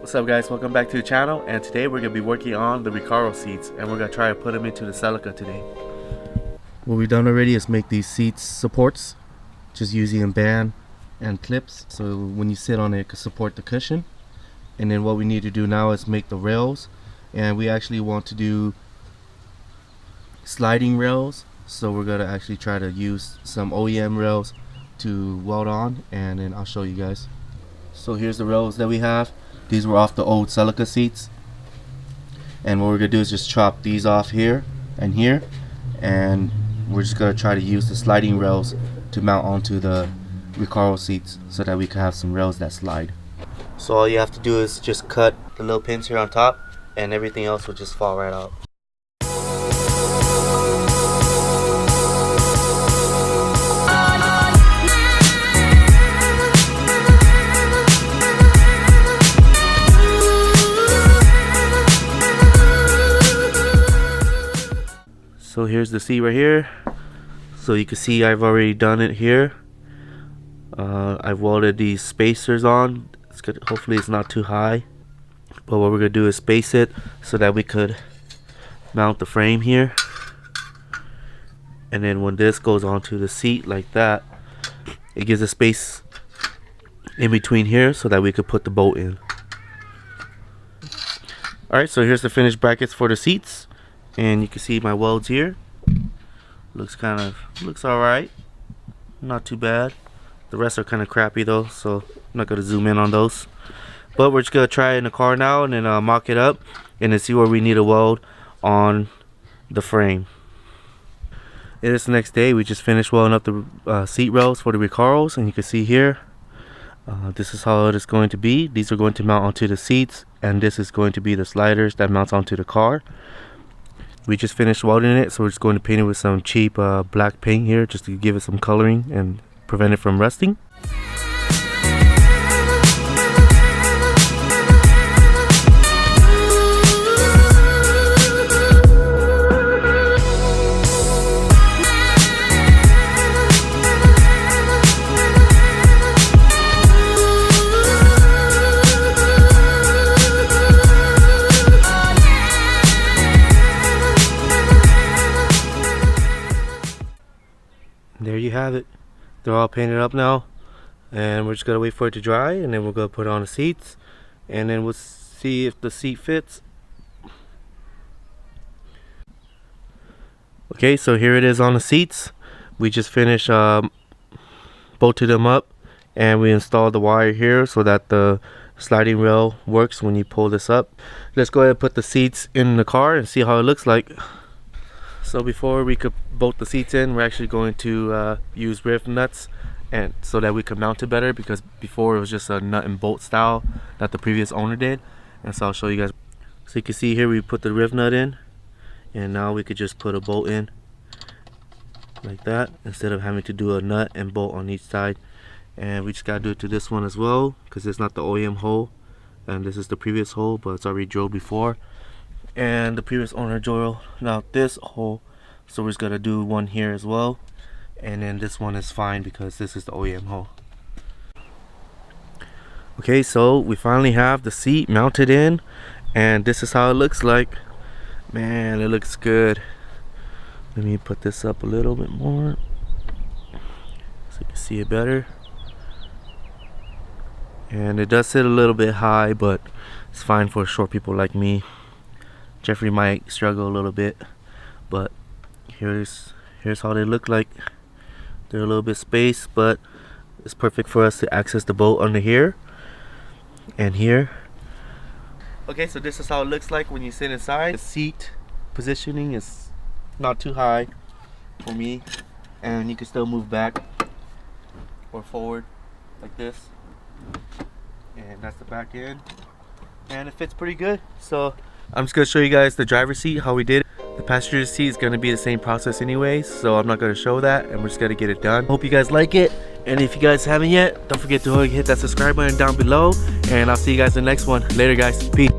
What's up guys, welcome back to the channel, and today we're going to be working on the Recaro seats, and we're going to try to put them into the Celica today. What we've done already is make these seats supports, just using a band and clips, so when you sit on it, it can support the cushion. And then what we need to do now is make the rails, and we actually want to do sliding rails, so we're going to actually try to use some OEM rails to weld on, and then I'll show you guys. So here's the rails that we have. These were off the old Celica seats, and what we're gonna do is just chop these off here and here, and we're just gonna try to use the sliding rails to mount onto the Recaro seats so that we can have some rails that slide. So all you have to do is just cut the little pins here on top, and everything else will just fall right out. So here's the seat right here. So you can see I've already done it here. I've welded these spacers on. It's good. Hopefully it's not too high. But what we're gonna do is space it so that we could mount the frame here. And then when this goes onto the seat like that, it gives a space in between here so that we could put the bolt in. Alright, so here's the finished brackets for the seats. And you can see my welds here. Looks alright, not too bad. The rest are kind of crappy though, so I'm not gonna zoom in on those. But we're just gonna try it in the car now and then mock it up and then see where we need a weld on the frame. It is the next day. We just finished welding up the seat rails for the Recaros, and you can see here. This is how it is going to be. These are going to mount onto the seats, and this is going to be the sliders that mounts onto the car. We just finished welding it, so we're just going to paint it with some cheap black paint here just to give it some coloring and prevent it from rusting. There you have it. They're all painted up now, and we're just gonna wait for it to dry, and then we're gonna put it on the seats, and then we'll see if the seat fits. Okay, so here it is on the seats. We just finished bolted them up, and we installed the wire here so that the sliding rail works when you pull this up. Let's go ahead and put the seats in the car and see how it looks like. So before we could bolt the seats in, we're actually going to use riv nuts, and so that we could mount it better, because before it was just a nut and bolt style that the previous owner did. And so I'll show you guys. So you can see here we put the riv nut in, and now we could just put a bolt in like that instead of having to do a nut and bolt on each side. And we just gotta do it to this one as well, because it's not the OEM hole, and this is the previous hole, but it's already drilled before. And the previous owner drilled out this hole, so we're just gonna do one here as well, and then this one is fine because this is the OEM hole. Okay, so we finally have the seat mounted in, and this is how it looks like. Man, it looks good. Let me put this up a little bit more so you can see it better. And it does sit a little bit high, but it's fine for short people like me. Jeffrey might struggle a little bit, but here's how they look like. They're a little bit spaced, but it's perfect for us to access the bolt under here and here. Okay, so this is how it looks like when you sit inside. The seat positioning is not too high for me, and you can still move back or forward like this, and that's the back end, and it fits pretty good. So I'm just going to show you guys the driver's seat, how we did it. The passenger seat is going to be the same process anyways, so I'm not going to show that, and we're just going to get it done. Hope you guys like it, and if you guys haven't yet, don't forget to hit that subscribe button down below, and I'll see you guys in the next one. Later guys, peace.